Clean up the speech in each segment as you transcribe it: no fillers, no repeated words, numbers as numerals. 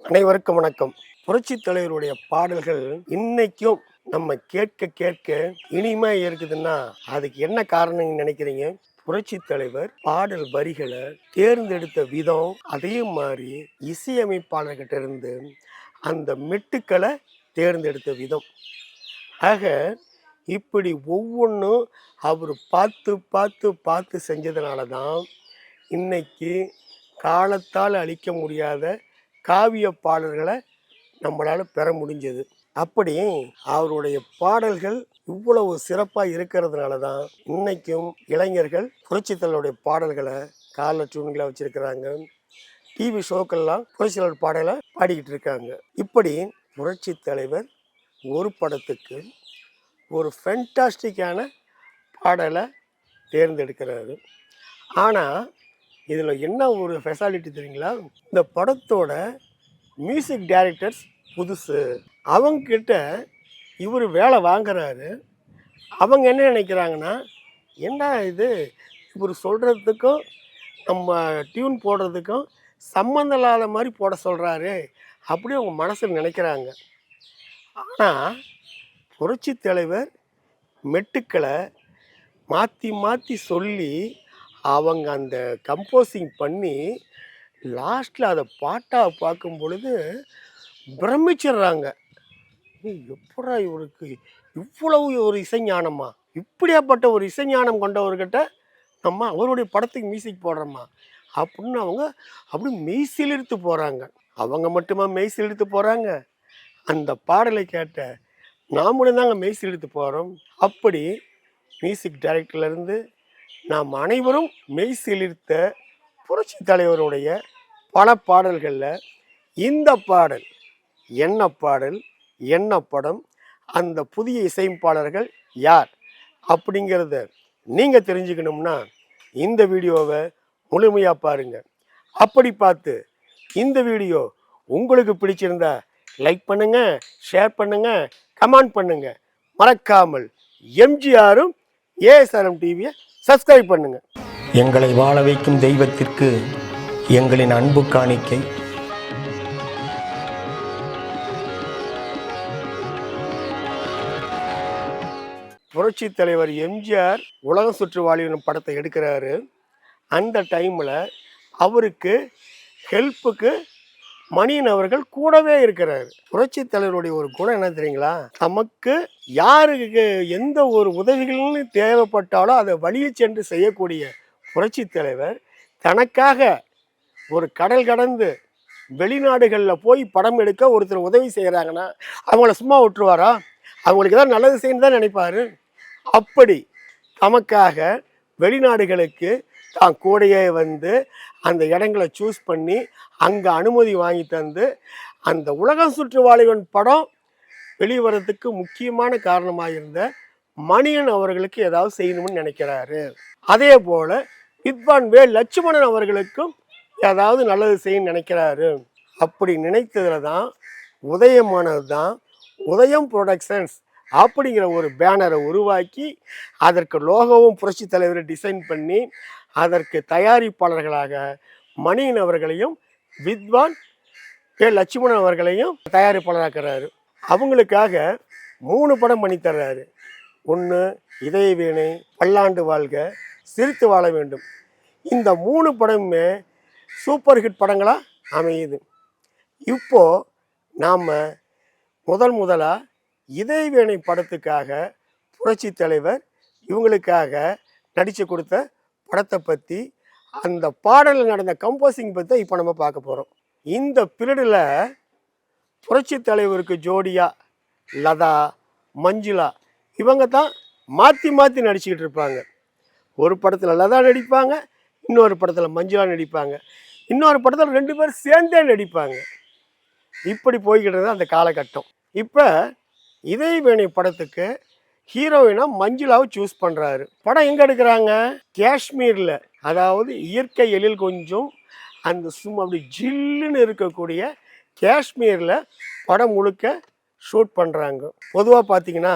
அனைவருக்கும் வணக்கம். புரட்சித் தலைவருடைய பாடல்கள் இன்னைக்கும் நம்ம கேட்க கேட்க இனிமை இருக்குதுன்னா அதுக்கு என்ன காரணம் நினைக்கிறீங்க? புரட்சித் தலைவர் பாடல் வரிகளை தேர்ந்தெடுத்த விதம், அதே மாதிரி இசையமைப்பாளர்கிட்ட இருந்து அந்த மெட்டுக்களை தேர்ந்தெடுத்த விதம். ஆக இப்படி ஒவ்வொன்றும் அவர் பார்த்து பார்த்து பார்த்து செஞ்சதுனால தான் இன்னைக்கு காலத்தால் அழிக்க முடியாத காவிய பாடல்களை நம்மளால் பெற முடிஞ்சது. அப்படி அவருடைய பாடல்கள் இவ்வளவு சிறப்பாக இருக்கிறதுனால தான் இன்னைக்கும் இளைஞர்கள் புரட்சித்தலைவருடைய பாடல்களை கால டியூன்களை வச்சுருக்கிறாங்க. டிவி ஷோக்கள்லாம் புரட்சித்தலைவர் பாடலை பாடிக்கிட்டு இருக்காங்க. இப்படி புரட்சி தலைவர் ஒரு படத்துக்கு ஒரு ஃபென்டாஸ்டிக்கான பாடலை தேர்ந்தெடுக்கிறாரு. ஆனால் இதில் என்ன ஒரு ஸ்பெஷாலிட்டி தெரியுங்களா? இந்த படத்தோட மியூசிக் டைரக்டர்ஸ் புதுசு. அவங்கக்கிட்ட இவர் வேலை வாங்குறாரு. அவங்க என்ன நினைக்கிறாங்கன்னா, என்ன இது இவர் சொல்கிறதுக்கும் நம்ம டியூன் போடுறதுக்கும் சம்மந்தம் இல்லாத மாதிரி போட சொல்கிறாரு அப்படி அவங்க மனசில் நினைக்கிறாங்க. ஆனால் புரட்சி தலைவர் மெட்டுக்களை மாற்றி மாற்றி சொல்லி அவங்க அந்த கம்போசிங் பண்ணி லாஸ்ட்டில் அதை பாட்டாக பார்க்கும் பொழுது பிரமிச்சிடுறாங்க. எப்படா இவருக்கு இவ்வளவு ஒரு இசைஞானமா, இப்படியாப்பட்ட ஒரு இசைஞானம் கொண்டவர்கிட்ட நம்ம அவருடைய படத்துக்கு மியூசிக் போடுறோமா அப்படின்னு அவங்க அப்படி மெய்சிலிருத்து போகிறாங்க. அவங்க மட்டுமா மெய்சிலிருத்து போகிறாங்க, அந்த பாடலை கேட்ட நாமளும் தாங்க மெய்சிலிருத்து போகிறோம். அப்படி மியூசிக் டைரக்டர்லேருந்து நாம் அனைவரும் மெய்சிலிர்த்த புரட்சி தலைவருடைய பல பாடல்களில் இந்த பாடல் என்ன பாடல், என்ன படம், அந்த புதிய இசையமைப்பாளர்கள் யார் அப்படிங்கிறத நீங்கள் தெரிஞ்சுக்கணும்னா இந்த வீடியோவை முழுமையாக பாருங்கள். அப்படி பார்த்து இந்த வீடியோ உங்களுக்கு பிடிச்சிருந்தா லைக் பண்ணுங்கள், ஷேர் பண்ணுங்கள், கமெண்ட் பண்ணுங்கள். மறக்காமல் எம்ஜிஆரும் ஏஎஸ்ஆர்எம் டிவியை சப்ஸ்கிரைப் பண்ணுங்கள். எங்களை வாழ வைக்கும் தெய்வத்திற்கு எங்களின் அன்பு காணிக்கை. புரட்சி தலைவர் எம்ஜிஆர் உலகம் சுற்று வாழ்வின் படத்தை எடுக்கிறாரு. அந்த டைமில் அவருக்கு ஹெல்ப்புக்கு மணியன் அவர்கள் கூடவே இருக்கிறார். புரட்சி தலைவருடைய ஒரு குணம் என்ன தெரியுங்களா? நமக்கு யாருக்கு எந்த ஒரு உதவிகள்னு தேவைப்பட்டாலோ அதை வழியை சென்று செய்யக்கூடிய புரட்சி தலைவர் தனக்காக ஒரு கடல் கடந்து வெளிநாடுகளில் போய் படம் எடுக்க ஒருத்தர் உதவி செய்கிறாங்கன்னா அவங்கள சும்மா விட்டுருவாரா? அவங்களுக்கு தான் நல்லது செய்யணும் தான் நினைப்பார். அப்படி தமக்காக வெளிநாடுகளுக்கு தான் கூடையே வந்து அந்த இடங்களை சூஸ் பண்ணி அங்கே அனுமதி வாங்கி தந்து அந்த உலகம் சுற்று வாலிபன் படம் வெளிவரத்துக்கு முக்கியமான காரணமாக இருந்த மணியன் அவர்களுக்கு ஏதாவது செய்யணும்னு நினைக்கிறாரு. அதே போல் வித்வான் வே லட்சுமணன் அவர்களுக்கும் ஏதாவது நல்லது செய்யணும்னு நினைக்கிறாரு. அப்படி நினைத்ததில் தான் உதயமானது தான் உதயம் ப்ரொடக்ஷன்ஸ் அப்படிங்கிற ஒரு பேனரை உருவாக்கி அதற்கு லோகோவும் புரட்சி தலைவரை டிசைன் பண்ணி அதற்கு தயாரிப்பாளர்களாக மணியன் அவர்களையும் வித்வான் கே லட்சுமணன் அவர்களையும் தயாரிப்பாளராக்கிறாரு. அவங்களுக்காக 3 படம் பண்ணி தர்றாரு. 1 இதய வீணை, பல்லாண்டு வாழ்க, சிரித்து வாழ வேண்டும். இந்த 3 படமுமே சூப்பர் ஹிட் படங்களாக அமையுது. இப்போது நாம் முதலாக இதய வீணை படத்துக்காக புரட்சி தலைவர் இவங்களுக்காக நடித்து கொடுத்த படத்தை பற்றி அந்த பாடலில் நடந்த கம்போசிங் பற்றி இப்போ நம்ம பார்க்க போகிறோம். இந்த பீரியடில் புரட்சி தலைவருக்கு ஜோடியாக லதா, மஞ்சுளா இவங்க தான் மாற்றி மாற்றி நடிச்சுக்கிட்டு இருப்பாங்க. ஒரு படத்தில் லதா நடிப்பாங்க, இன்னொரு படத்தில் மஞ்சுளா நடிப்பாங்க, இன்னொரு படத்தில் 2 பேர் சேர்ந்தே நடிப்பாங்க. இப்படி போய்கிட்டு அந்த காலகட்டம். இப்போ இதய வீணை படத்துக்கு ஹீரோயினாக மஞ்சுளாவை சூஸ் பண்ணுறாரு. படம் எங்கே எடுக்கிறாங்க? காஷ்மீரில், அதாவது இயற்கை எழில் கொஞ்சம் அந்த சும்மா அப்படி ஜில்லுன்னு இருக்கக்கூடிய காஷ்மீரில் படம் முழுக்க ஷூட் பண்ணுறாங்க. பொதுவாக பார்த்திங்கன்னா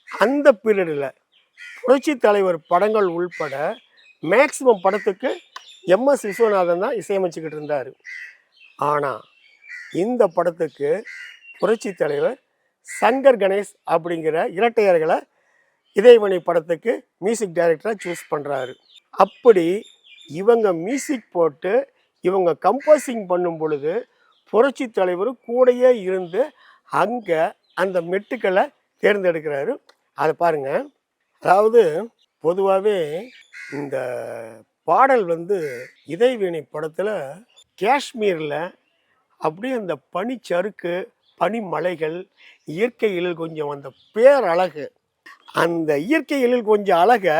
அந்த பீரியடில் புரட்சி தலைவர் படங்கள் உள்பட மேக்சிமம் படத்துக்கு எம்எஸ் விஸ்வநாதன் தான் இசையமைச்சுக்கிட்டு இருந்தார். ஆனால் இந்த படத்துக்கு புரட்சி தலைவர் சங்கர் கணேஷ் அப்படிங்கிற இரட்டையர்களை இதயமணி படத்துக்கு மியூசிக் டைரக்டராக சூஸ் பண்ணுறாரு. அப்படி இவங்க மியூசிக் போட்டு இவங்க கம்போசிங் பண்ணும் பொழுது புரட்சி தலைவர் கூடையே இருந்து அங்கே அந்த மெட்டுக்களை தேர்ந்தெடுக்கிறாரு. அதை பாருங்க. அதாவது பொதுவாகவே இந்த பாடல் இதயவீணை படத்தில் காஷ்மீரில் அப்படியே அந்த பனிச்சறுக்கு பனிமலைகள் இயற்கையில் கொஞ்சம் அந்த பேரழகு, அந்த இயற்கையில் கொஞ்சம் அழகை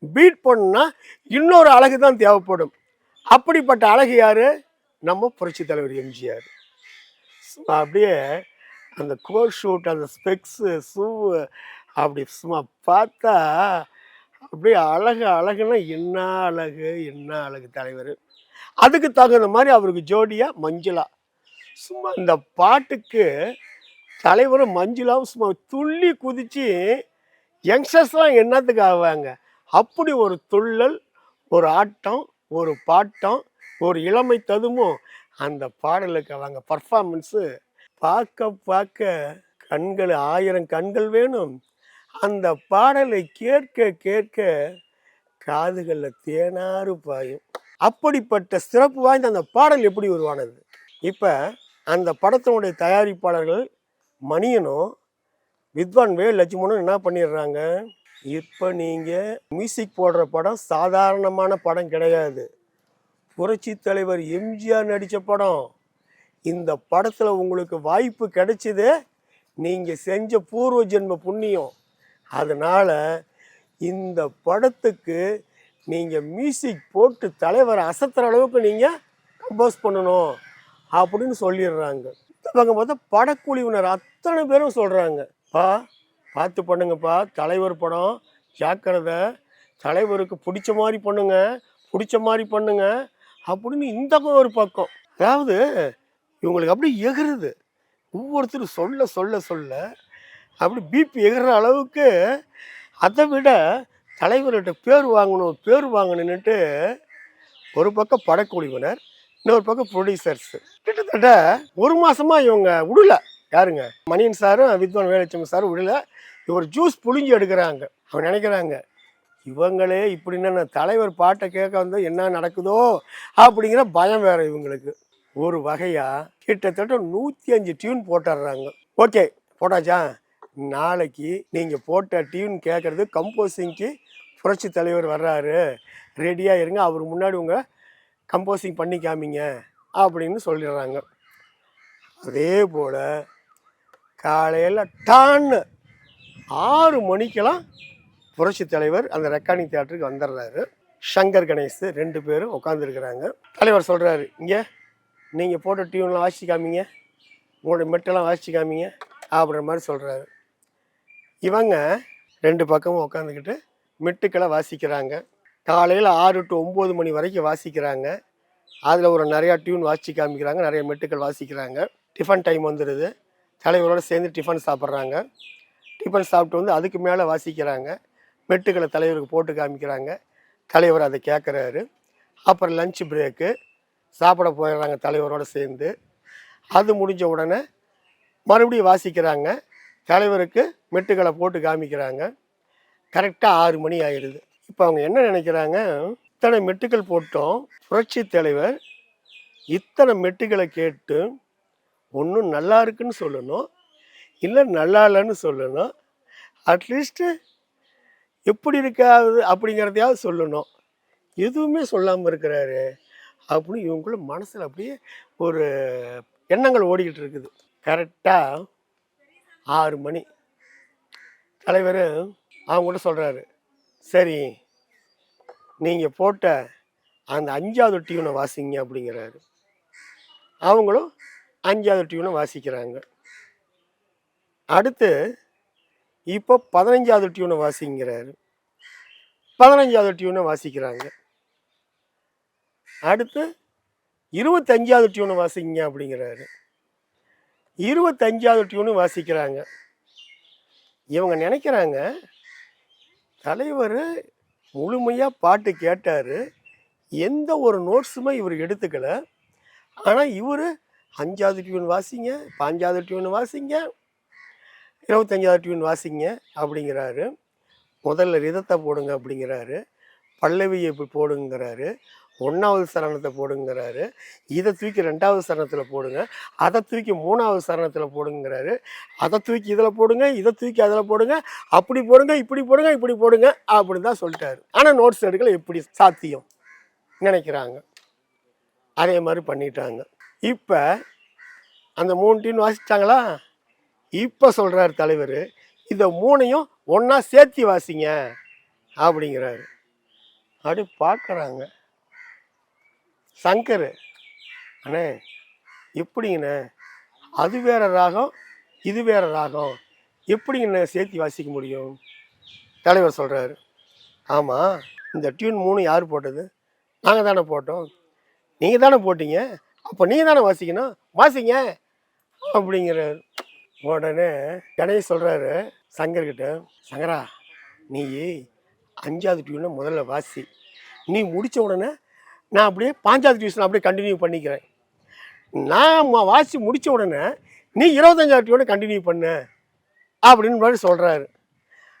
பீட் பண்ணால் இன்னொரு அழகு தான் தேவைப்படும். அப்படிப்பட்ட அழகு யார்? நம்ம புரட்சி தலைவர் எம்ஜிஆர். அப்படியே அந்த கோட் ஷூட், அந்த ஸ்பெக்ஸு, ஷூ, அப்படி சும்மா பார்த்தா அப்படியே அழகு அழகுன்னா என்ன அழகு, என்ன அழகு தலைவர். அதுக்கு தகுந்த மாதிரி அவருக்கு ஜோடியாக மஞ்சுளா. சும்மா இந்த பாட்டுக்கு தலைவரும் மஞ்சுளாவும் சும்மா துள்ளி குதித்து யங்ஸ்டர்ஸ்லாம் என்னத்துக்கு ஆவாங்க. அப்படி ஒரு துள்ளல், ஒரு ஆட்டம், ஒரு பாட்டம், ஒரு இளமை ததுமும் அந்த பாடலுக்கு அவங்க பர்ஃபார்மன்ஸு பார்க்க பார்க்க கண்கள் 1000 கண்கள் வேணும். அந்த பாடலை கேட்க கேட்க காதுகளில் தேனாறு பாயும். அப்படிப்பட்ட சிறப்பு வாய்ந்த அந்த பாடல் எப்படி உருவானது? இப்போ அந்த படத்தினுடைய தயாரிப்பாளர்கள் மணியனும் வித்வான் வே லட்சுமணனும் என்ன பண்ணிடுறாங்க, இப்போ நீங்கள் மியூசிக் போடுற படம் சாதாரணமான படம் கிடையாது, புரட்சி தலைவர் எம்ஜிஆர் நடித்த படம். இந்த படத்தில் உங்களுக்கு வாய்ப்பு கிடைச்சிது, நீங்கள் செஞ்ச பூர்வ ஜென்ம புண்ணியம். அதனால் இந்த படத்துக்கு நீங்கள் மியூசிக் போட்டு தலைவரை அசத்துற அளவுக்கு நீங்கள் கம்போஸ் பண்ணணும் அப்படின்னு சொல்லிடுறாங்க. இவங்க பார்த்தா படக்குழுவினர் அத்தனை பேரும் சொல்கிறாங்க, பார்த்து பண்ணுங்கப்பா, தலைவர் படம் ஜாக்கிரதை, தலைவருக்கு பிடிச்ச மாதிரி பண்ணுங்க, பிடிச்ச மாதிரி பண்ணுங்க அப்படின்னு இந்த ஒரு பக்கம். அதாவது இவங்களுக்கு அப்படி எகிறது, ஒவ்வொருத்தரும் சொல்ல சொல்ல சொல்ல அப்படி பிபி எகிற அளவுக்கு. அதை விட தலைவர்கிட்ட பேர் வாங்கணுன்னுட்டு ஒரு பக்கம் படக்குழுவினர், இன்னொரு பக்கம் ப்ரொடியூசர்ஸ். கிட்டத்தட்ட ஒரு மாதமாக இவங்க விடல. யாருங்க? மணியன் சாரும் வித்வான் வேலட்சுமி சாரும் விடல. இவர் ஜூஸ் புழிஞ்சு எடுக்கிறாங்க. அவங்க நினைக்கிறாங்க, இவங்களே இப்படின்னா தலைவர் பாட்டை கேட்க என்ன நடக்குதோ அப்படிங்கிற பயம் வேறு இவங்களுக்கு. ஒரு வகையாக கிட்டத்தட்ட 105 டியூன் போட்டுடுறாங்க. ஓகே, போட்டாச்சா? நாளைக்கு நீங்கள் போட்ட டியூன் கேட்குறது கம்போசிங்க்கு புரட்சி தலைவர் வர்றாரு, ரெடியாக இருங்க, அவர் முன்னாடி உங்கள் கம்போசிங் பண்ணி காமிங்க அப்படின்னு சொல்லிடுறாங்க. அதே போல் காலையில் டான்னு 6 மணிக்கெல்லாம் புரட்சி தலைவர் அந்த ரெக்கார்டிங் தியேட்டருக்கு வந்துடுறாரு. சங்கர் கணேஷ் 2 பேரும் உட்காந்துருக்குறாங்க. தலைவர் சொல்கிறாரு, இங்கே நீங்கள் போட்ட டியூன்லாம் வாசிச்சு காமிங்க, உங்களோட மெட்டெல்லாம் வாசிச்சு காமிங்க அப்படின்ற மாதிரி சொல்கிறாரு. இவங்க 2 பக்கமும் உட்காந்துக்கிட்டு மெட்டுக்களை வாசிக்கிறாங்க. காலையில் 6 to 9 மணி வரைக்கும் வாசிக்கிறாங்க. அதில் ஒரு நிறையா டியூன் வாசிச்சு காமிக்கிறாங்க, நிறைய மெட்டுக்கள் வாசிக்கிறாங்க. டிஃபன் டைம் வந்துடுது. தலைவரோடு சேர்ந்து டிஃபன் சாப்பிட்றாங்க. டிஃபன் சாப்பிட்டு அதுக்கு மேலே வாசிக்கிறாங்க. மெட்டுக்களை தலைவருக்கு போட்டு காமிக்கிறாங்க. தலைவர் அதை கேட்குறாரு. அப்புறம் லஞ்ச் பிரேக்கு, சாப்பிட போயிடுறாங்க தலைவரோடு சேர்ந்து. அது முடிஞ்ச உடனே மறுபடியும் வாசிக்கிறாங்க. தலைவருக்கு மெட்டுக்களை போட்டு காமிக்கிறாங்க. கரெக்டாக 6 மணி ஆயிடுது. இப்போ அவங்க என்ன நினைக்கிறாங்க, இத்தனை மெட்டுக்கள் போட்டோம், புரட்சி தலைவர் இத்தனை மெட்டுக்களை கேட்டு ஒன்றும் நல்லா இருக்குன்னு சொல்லணும், இல்லை நல்லா இல்லைன்னு சொல்லணும், அட்லீஸ்ட்டு எப்படி இருக்காது அப்படிங்கிறதையாவது சொல்லணும், எதுவுமே சொல்லாமல் இருக்கிறாரு அப்படின்னு இவங்களுக்குள்ள மனசில் அப்படியே ஒரு எண்ணங்கள் ஓடிக்கிட்டு இருக்குது. கரெக்டாக 6 மணி தலைவர் அவங்கள்ட்ட சொல்கிறாரு, சரி நீங்கள் போட்ட அந்த 5வது டியூனை வாசிங்க அப்படிங்கிறாரு. அவங்களும் 5வது டியூனை வாசிக்கிறாங்க. அடுத்து இப்போ 15வது டியூனை வாசிங்கிறாரு. 15வது டியூனை வாசிக்கிறாங்க. அடுத்து 25வது டியூனை வாசிங்க அப்படிங்கிறாரு. 25வது டியூனு வாசிக்கிறாங்க. இவங்க நினைக்கிறாங்க, தலைவர் முழுமையாக பாட்டு கேட்டார், எந்த ஒரு நோட்ஸுமே இவர் எடுத்துக்கலை, ஆனால் இவர் 5வது டியூன் வாசிங்க, 5வது டியூன் வாசிங்க, 25வது டியூன் வாசிங்க அப்படிங்கிறாரு. முதல்ல ரிதத்தை போடுங்க அப்படிங்கிறாரு. பல்லவியை போடுங்கிறாரு. 1வது சரணத்தை போடுங்கிறாரு. இதை தூக்கி 2வது சரணத்தில் போடுங்க, அதை தூக்கி 3வது சரணத்தில் போடுங்கிறாரு. அதை தூக்கி இதில் போடுங்க, இதை தூக்கி அதில் போடுங்க, அப்படி போடுங்க, இப்படி போடுங்க, இப்படி போடுங்க அப்படின்னு தான் சொல்லிட்டாரு. ஆனால் நோட்ஸ் எடுக்கல. எப்படி சாத்தியம் நினைக்கிறாங்க. அதே மாதிரி பண்ணிட்டாங்க. இப்போ அந்த 3 டியூன் வாசிச்சிட்டாங்களா? இப்போ சொல்கிறார் தலைவர், இதை 3ஐயும் ஒன்றா சேர்த்தி வாசிங்க அப்படிங்கிறாரு. அப்படி பார்க்குறாங்க. சங்கர், அண்ணே எப்படிங்கண்ணே, அது வேற ராகம், இது வேற ராகம், எப்படிங்கண்ணே சேர்த்தி வாசிக்க முடியும்? தலைவர் சொல்கிறாரு, ஆமாம், இந்த டியூன் 3 யார் போட்டது? நாங்கள் தானே போட்டோம். நீங்கள் தானே போட்டீங்க, அப்போ நீங்கள் தானே வாசிக்கணும், வாசிங்க அப்படிங்கிறாரு. உடனே கணேஷ் சொல்கிறாரு சங்கர்கிட்ட, சங்கரா நீ 5வது டியூனை முதல்ல வாசி, நீ முடித்த உடனே நான் அப்படியே 5வது டியூஷன் அப்படியே கண்டினியூ பண்ணிக்கிறேன். நான் வாசி முடித்த உடனே நீ 25வது டியூனை கண்டினியூ பண்ணு அப்படின்னு மாதிரி சொல்கிறாரு.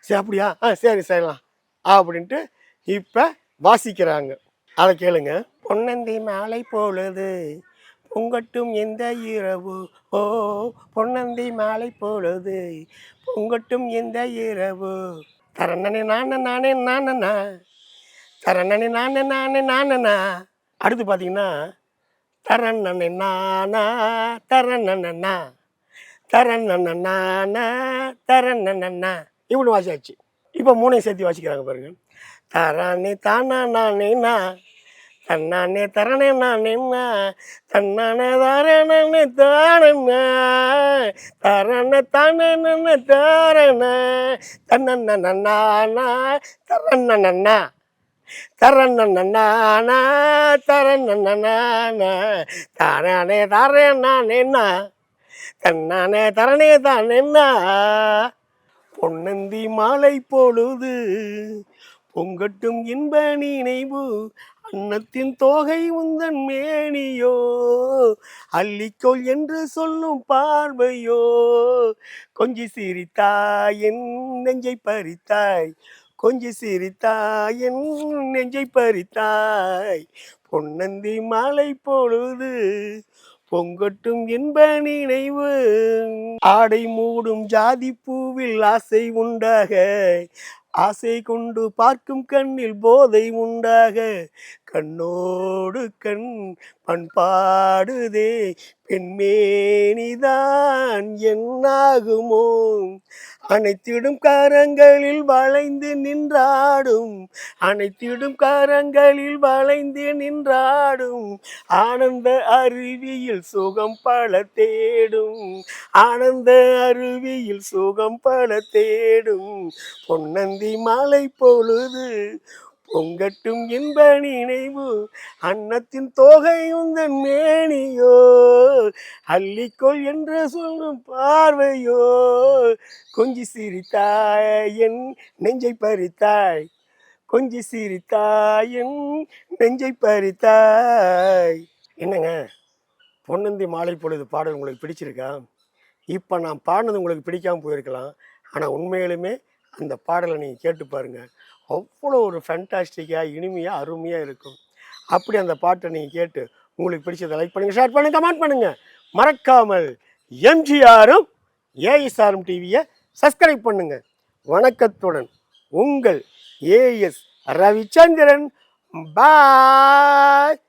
சரி அப்படியா, சரி செய்யலாம் அப்படின்ட்டு இப்போ வாசிக்கிறாங்க. அதை கேளுங்க. பொன்னந்தி மாலை பொழுது பொங்கட்டும் எந்த இரவு, ஓ பொன்னந்தி மாலை பொழுது பொங்கட்டும் எந்த இரவு, தரண்ணனே நானே நானண்ணா, தரண்ணனே நானே. அடுத்து பார்த்தீங்கன்னா தரண்ணனே நானா தரண்ணனா தரண்ணனா தரண்ணனா இப்படி வாசியாச்சு. இப்போ 3ஐயும் சேர்த்து வாசிக்கிறாங்க பாருங்க. தரானே தானா நானேண்ணா, தன்னானே தரணே நானேண்ணா, தன்னானே தாரணே தாரணா, தரண தானே தாரண தன்னண்ணா தரண்ணா தரண்ணா தரண்ணா தானே தாரேண்ணா தன்னானே தரணே தானேண்ணா. பொன்னந்தி மாலை பொழுது பொங்கட்டும் இன்ப நினைவு, அன்னத்தின் தோகை உந்தன் மேனியோ, அள்ளிக்கோள் என்று சொல்லும் பார்வையோ, கொஞ்சி சிரித்தாய் என் நெஞ்சை பறித்தாய், கொஞ்சி சிரித்தாய் என் நெஞ்சை பறித்தாய், பொன்னந்தி மாலை பொழுது பொங்கட்டும் இன்ப நினைவு. ஆடை மூடும் ஜாதி பூவில் ஆசை உண்டாக, ஆசை கொண்டு பார்க்கும் கண்ணில் போதை உண்டாக, கண்ணோடு கண் பண்பாடுதே பெண்மேனிதான் என்னாகுமோ, அனைத்திடும் கரங்களில் வளைந்து நின்றாடும், அனைத்திடும் கரங்களில் வளைந்து நின்றாடும், ஆனந்த அருவியில் சுகம் பல தேடும், ஆனந்த அருவியில் சுகம் பல தேடும், பொன்னந்தி மாலை பொழுது பொங்கட்டும் இன்ப நினைவு, அன்னத்தின் தோகை உந்தன் மேனியோ, அள்ளிக்கொள் என்று சொல்லும் பார்வையோ, கொஞ்சி சிரித்தாய் என் நெஞ்சை பறித்தாய், கொஞ்சி சிரித்தாய் என் நெஞ்சை பறித்தாய். என்னங்க, பொன்னந்தி மாலை பொழுது பாடல் உங்களுக்கு பிடிச்சிருக்கா? இப்போ நான் பாடினது உங்களுக்கு பிடிக்காமல் போயிருக்கலாம். ஆனால் உண்மையிலுமே அந்த பாடலை நீங்கள் கேட்டு பாருங்கள். அவ்வளோ ஒரு ஃபேண்டாஸ்டிக்காக இனிமையாக அருமையாக இருக்கும். அப்படி அந்த பாட்டை நீங்கள் கேட்டு உங்களுக்கு பிடிச்சதை லைக் பண்ணுங்கள், ஷேர் பண்ணுங்கள், கமெண்ட் பண்ணுங்கள். மறக்காமல் எம்ஜிஆரும் ஏஎஸ்ஆரும் டிவியை சப்ஸ்கிரைப் பண்ணுங்கள். வணக்கத்துடன் உங்கள் ஏஎஸ் ரவிச்சந்திரன். பாய்.